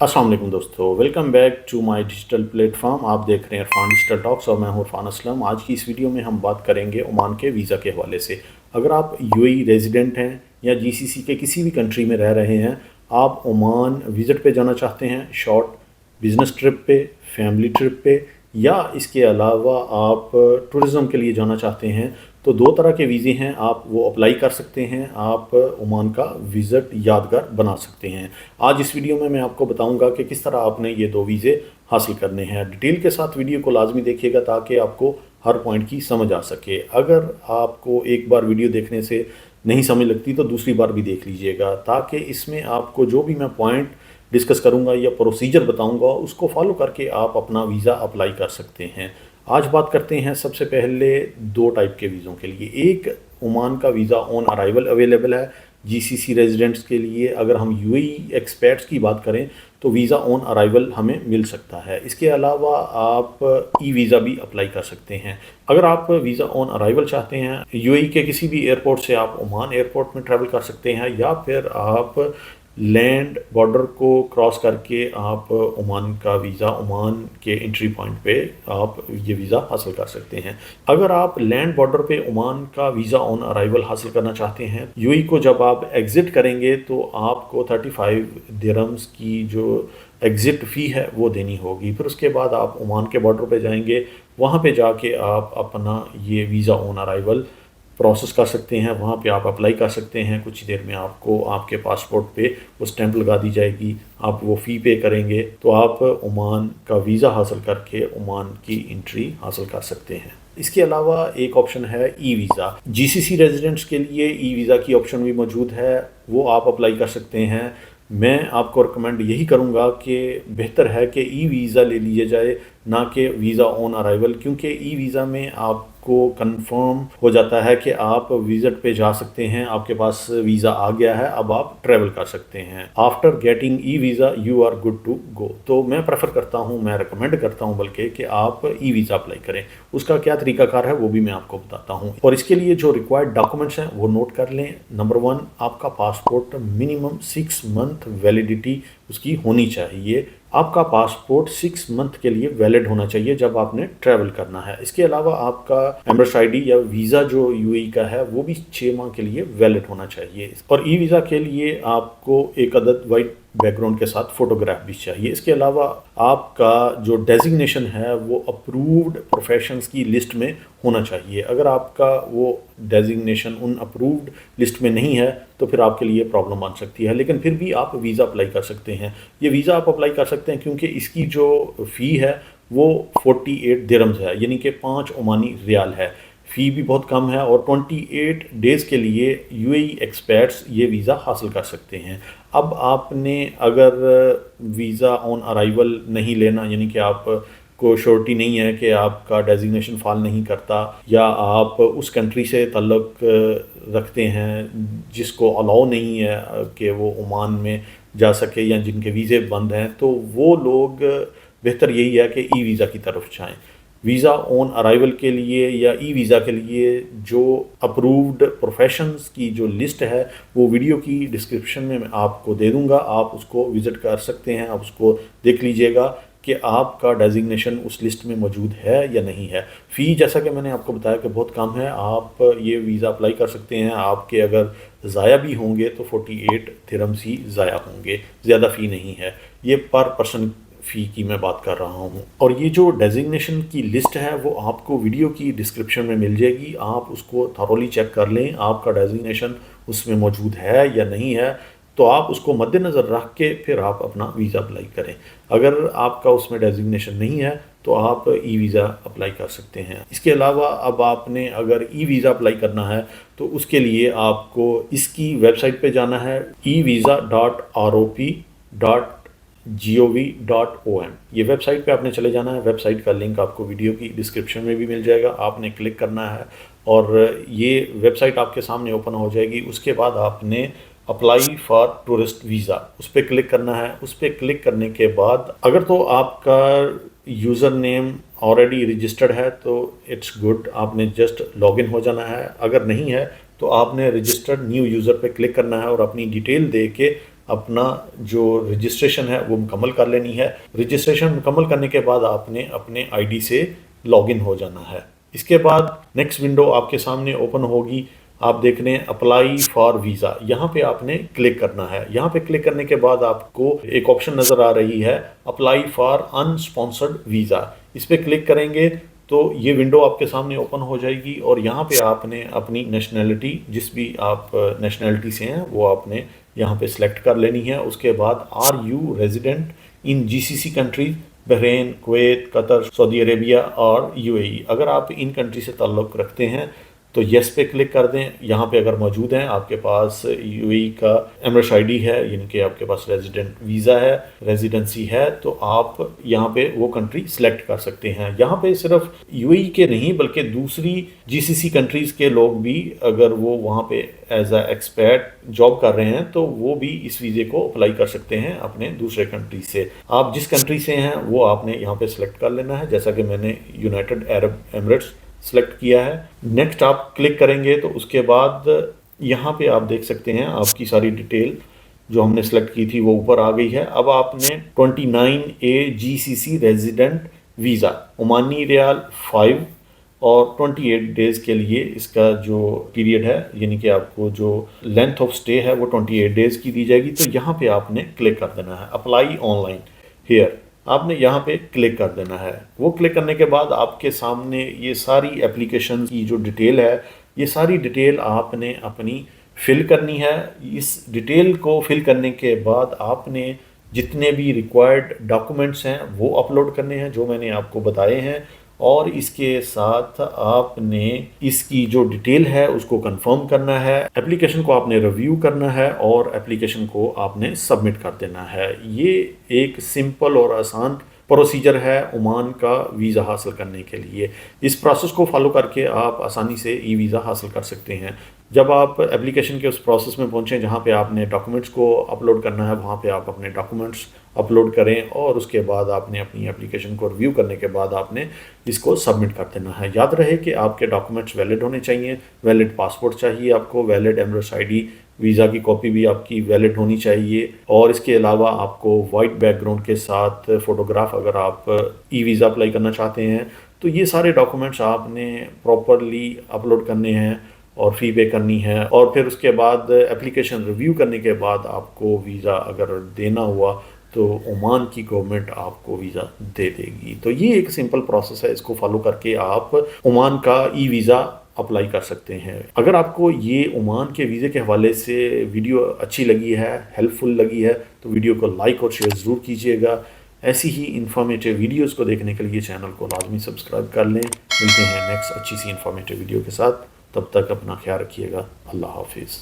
अस्सलाम वालेकुम दोस्तों, welcome back to my digital platform. आप देख रहे हैं इरफान डिजिटल टॉक्स और मैं हूं इरफान असलम। आज की इस वीडियो में हम बात करेंगे ओमान के वीज़ा के हवाले से। अगर आप यूएई रेजिडेंट हैं या जीसीसी के किसी भी कंट्री में रह रहे हैं, आप ओमान विज़िट पे जाना चाहते हैं, शॉर्ट बिजनेस ट्रिप पे, फैमिली ट्रिप पे, या इसके अलावा आप टूरिज़्म के लिए जाना चाहते हैं, तो दो तरह के वीज़े हैं, आप वो अप्लाई कर सकते हैं। आप ओमान का विज़िट यादगार बना सकते हैं। आज इस वीडियो में मैं आपको बताऊंगा कि किस तरह आपने ये दो वीज़े हासिल करने हैं। डिटेल के साथ वीडियो को लाजमी देखिएगा ताकि आपको हर पॉइंट की समझ आ सके। अगर आपको एक बार वीडियो देखने से नहीं समझ लगती तो दूसरी बार भी देख लीजिएगा, ताकि इसमें आपको जो भी मैं पॉइंट डिस्कस करूंगा या प्रोसीजर बताऊंगा उसको फॉलो करके आप अपना वीज़ा अप्लाई कर सकते हैं। आज बात करते हैं सबसे पहले दो टाइप के वीज़ों के लिए। एक, ओमान का वीज़ा ऑन अराइवल अवेलेबल है जीसीसी रेजिडेंट्स के लिए। अगर हम यूएई एक्सपर्ट्स की बात करें तो वीज़ा ऑन अराइवल हमें मिल सकता है। इसके अलावा आप ई वीज़ा भी अप्लाई कर सकते हैं। अगर आप वीज़ा ऑन अराइवल चाहते हैं, यूएई के किसी भी एयरपोर्ट से आप ओमान एयरपोर्ट में ट्रैवल कर सकते हैं, या फिर आप लैंड बॉर्डर को क्रॉस करके आप ओमान का वीज़ा, ओमान के एंट्री पॉइंट पे आप ये वीज़ा हासिल कर सकते हैं। अगर आप लैंड बॉर्डर पे ओमान का वीज़ा ऑन अराइवल हासिल करना चाहते हैं, यूएई को जब आप एग्ज़िट करेंगे तो आपको 35 दिरहम्स की जो एग्ज़िट फ़ी है वो देनी होगी। फिर उसके बाद आप ओमान के बॉर्डर पे जाएंगे, वहाँ पे जाके आप अपना ये वीज़ा ऑन अराइवल प्रोसेस कर सकते हैं। वहाँ पे आप अप्लाई कर सकते हैं। कुछ ही देर में आपको आपके पासपोर्ट पे वो स्टैंप लगा दी जाएगी। आप वो फ़ी पे करेंगे तो आप ओमान का वीज़ा हासिल करके ओमान की एंट्री हासिल कर सकते हैं। इसके अलावा एक ऑप्शन है ई वीज़ा। जीसीसी रेजिडेंट्स के लिए ई वीज़ा की ऑप्शन भी मौजूद है, वो आप अप्लाई कर सकते हैं। मैं आपको रिकमेंड यही करूंगा कि बेहतर है कि ई वीज़ा ले लिए जाए, ना कि वीज़ा ऑन अराइवल, क्योंकि ई वीज़ा में आपको कंफर्म हो जाता है कि आप विजिट पे जा सकते हैं, आपके पास वीज़ा आ गया है, अब आप ट्रैवल कर सकते हैं। After getting e visa you are good to go. तो मैं प्रेफर करता हूँ, मैं रिकमेंड करता हूँ बल्कि, कि आप ई वीज़ा अप्लाई करें। उसका क्या तरीकाकार है वो भी मैं आपको बताता हूँ, और इसके लिए जो रिक्वायर्ड डॉक्यूमेंट्स हैं वो नोट कर लें। नंबर 1, आपका पासपोर्ट मिनिमम 6 मंथ वैलिडिटी उसकी होनी चाहिए। आपका पासपोर्ट 6 मंथ के लिए वैलिड होना चाहिए जब आपने ट्रैवल करना है। इसके अलावा आपका एम्बेसी आईडी या वीज़ा जो यूएई का है वो भी 6 माह के लिए वैलिड होना चाहिए। और ई वीज़ा के लिए आपको एक अदद वाइट बैकग्राउंड के साथ फोटोग्राफ भी चाहिए। इसके अलावा आपका जो डेजिग्नेशन है वो अप्रूव्ड प्रोफेशंस की लिस्ट में होना चाहिए। अगर आपका वो डेजिग्नेशन उन अप्रूव्ड लिस्ट में नहीं है तो फिर आपके लिए प्रॉब्लम बन सकती है, लेकिन फिर भी आप वीज़ा अप्लाई कर सकते हैं। ये वीज़ा आप अप्लाई कर सकते हैं क्योंकि इसकी जो फ़ी है वो 48 दिरहम्स है, यानी कि 5 ओमानी रियाल है। फ़ी भी बहुत कम है और 28 डेज़ के लिए यूएई एक्सपर्ट्स ये वीज़ा हासिल कर सकते हैं। अब आपने अगर वीज़ा ऑन अराइवल नहीं लेना, यानी कि आप को श्योरिटी नहीं है कि आपका डेजिग्नेशन फॉल नहीं करता, या आप उस कंट्री से ताल्लुक़ रखते हैं जिसको अलाउ नहीं है कि वो ओमान में जा सके, या जिनके वीज़े बंद हैं, तो वो लोग बेहतर यही है कि ई वीज़ा की तरफ जाएँ। वीज़ा ऑन अराइवल के लिए या ई वीज़ा के लिए जो अप्रूव्ड प्रोफेशंस की जो लिस्ट है वो वीडियो की डिस्क्रिप्शन में मैं आपको दे दूंगा, आप उसको विज़िट कर सकते हैं। आप उसको देख लीजिएगा कि आपका डेजिग्नेशन उस लिस्ट में मौजूद है या नहीं है। फ़ी जैसा कि मैंने आपको बताया कि बहुत कम है, आप ये वीज़ा अप्लाई कर सकते हैं। आपके अगर ज़ाया भी होंगे तो 48 दिरहम्स ही ज़ाया होंगे, ज़्यादा फ़ी नहीं है। ये पर पर्सन फ़ी की मैं बात कर रहा हूँ। और ये जो डेजिग्नेशन की लिस्ट है वो आपको वीडियो की डिस्क्रिप्शन में मिल जाएगी, आप उसको थॉरोली चेक कर लें, आपका डेजिग्नेशन उसमें मौजूद है या नहीं है, तो आप उसको मद्देनज़र रख के फिर आप अपना वीज़ा अप्लाई करें। अगर आपका उसमें डेजिग्नेशन नहीं है तो आप ई वीज़ा अप्लाई कर सकते हैं। इसके अलावा अब आपने अगर ई वीज़ा अप्लाई करना है तो उसके लिए आपको इसकी वेबसाइट पे जाना है, evisa.rop.gov.om। ये वेबसाइट पे आपने चले जाना है। वेबसाइट का लिंक आपको वीडियो की डिस्क्रिप्शन में भी मिल जाएगा, आपने क्लिक करना है और ये वेबसाइट आपके सामने ओपन हो जाएगी। उसके बाद आपने अप्लाई फॉर टूरिस्ट वीज़ा उस पर क्लिक करना है। उस पर क्लिक करने के बाद अगर तो आपका यूज़र नेम ऑलरेडी रजिस्टर्ड है तो इट्स गुड, आपने जस्ट लॉगिन हो जाना है। अगर नहीं है तो आपने रजिस्टर्ड न्यू यूज़र पे क्लिक करना है और अपनी डिटेल दे के अपना जो रजिस्ट्रेशन है वो मुकम्मल कर लेनी है। रजिस्ट्रेशन मुकम्मल करने के बाद आपने अपने आईडी से लॉगिन हो जाना है। इसके बाद नेक्स्ट विंडो आपके सामने ओपन होगी। आप देख रहे हैं अप्लाई फॉर वीज़ा, यहाँ पे आपने क्लिक करना है। यहाँ पे क्लिक करने के बाद आपको एक ऑप्शन नज़र आ रही है अप्लाई फॉर अनस्पॉन्सर्ड वीज़ा। इस पर क्लिक करेंगे तो ये विंडो आपके सामने ओपन हो जाएगी और यहाँ पे आपने अपनी नेशनैलिटी, जिस भी आप नेशनैलिटी से हैं वो आपने यहाँ पे सिलेक्ट कर लेनी है। उसके बाद are you resident in GCC countries, Bahrain, Kuwait, Qatar, Saudi Arabia और यूएई। अगर आप इन कंट्री से ताल्लुक़ रखते हैं तो येस पे क्लिक कर दें। यहाँ पे अगर मौजूद हैं, आपके पास यूएई का एमरेट्स आईडी है, यानी कि आपके पास रेजिडेंट वीज़ा है, रेजिडेंसी है, तो आप यहाँ पे वो कंट्री सिलेक्ट कर सकते हैं। यहाँ पे सिर्फ यूएई के नहीं बल्कि दूसरी जीसीसी कंट्रीज़ के लोग भी अगर वो वहाँ पे एज अ एक्सपैट जॉब कर रहे हैं तो वो भी इस वीज़े को अप्लाई कर सकते हैं अपने दूसरे कंट्री से। आप जिस कंट्री से हैं वो आपने यहाँ पे सिलेक्ट कर लेना है, जैसा कि मैंने यूनाइटेड अरब एमिरेट्स सेलेक्ट किया है। नेक्स्ट आप क्लिक करेंगे तो उसके बाद यहाँ पे आप देख सकते हैं आपकी सारी डिटेल जो हमने सेलेक्ट की थी वो ऊपर आ गई है। अब आपने 29A GCC resident visa Omani riyal 5 और 28 डेज़ के लिए इसका जो पीरियड है, यानी कि आपको जो लेंथ ऑफ स्टे है वो 28 डेज़ की दी जाएगी। तो यहाँ पे आपने क्लिक कर देना है अप्लाई ऑनलाइन हियर, आपने यहाँ पे क्लिक कर देना है। वो क्लिक करने के बाद आपके सामने ये सारी एप्लीकेशन की जो डिटेल है, ये सारी डिटेल आपने अपनी फिल करनी है। इस डिटेल को फिल करने के बाद आपने जितने भी रिक्वायर्ड डॉक्यूमेंट्स हैं वो अपलोड करने हैं जो मैंने आपको बताए हैं, और इसके साथ आपने इसकी जो डिटेल है उसको कंफर्म करना है। एप्लीकेशन को आपने रिव्यू करना है और एप्लीकेशन को आपने सबमिट कर देना है। ये एक सिंपल और आसान प्रोसीजर है ओमान का वीज़ा हासिल करने के लिए। इस प्रोसेस को फॉलो करके आप आसानी से ई वीज़ा हासिल कर सकते हैं। जब आप एप्लीकेशन के उस प्रोसेस में पहुंचें जहां पे आपने डॉक्यूमेंट्स को अपलोड करना है, वहां पे आप अपने डॉक्यूमेंट्स अपलोड करें और उसके बाद आपने अपनी एप्लीकेशन को रिव्यू करने के बाद आपने इसको सबमिट कर देना है। याद रहे कि आपके डॉक्यूमेंट्स वैलिड होने चाहिए। वैलिड पासपोर्ट चाहिए आपको, वैलिड एमिरेट्स आईडी, वीज़ा की कॉपी भी आपकी वैलिड होनी चाहिए, और इसके अलावा आपको वाइट बैकग्राउंड के साथ फ़ोटोग्राफ अगर आप ई वीज़ा अप्लाई करना चाहते हैं तो ये सारे डॉक्यूमेंट्स आपने प्रॉपरली अपलोड करने हैं और फ़ी पे करनी है। और फिर उसके बाद एप्लीकेशन रिव्यू करने के बाद आपको वीज़ा अगर देना हुआ तो ओमान की गवर्नमेंट आपको वीज़ा दे देगी। तो ये एक सिंपल प्रोसेस है, इसको फॉलो करके आप ओमान का ई वीज़ा अप्लाई कर सकते हैं। अगर आपको ये ओमान के वीज़े के हवाले से वीडियो अच्छी लगी है, हेल्पफुल लगी है, तो वीडियो को लाइक और शेयर ज़रूर कीजिएगा। ऐसी ही इन्फॉर्मेटिव वीडियोस को देखने के लिए चैनल को लाजमी सब्सक्राइब कर लें। मिलते हैं नेक्स्ट अच्छी सी इन्फॉर्मेटिव वीडियो के साथ, तब तक अपना ख्याल रखिएगा। अल्लाह हाफिज़।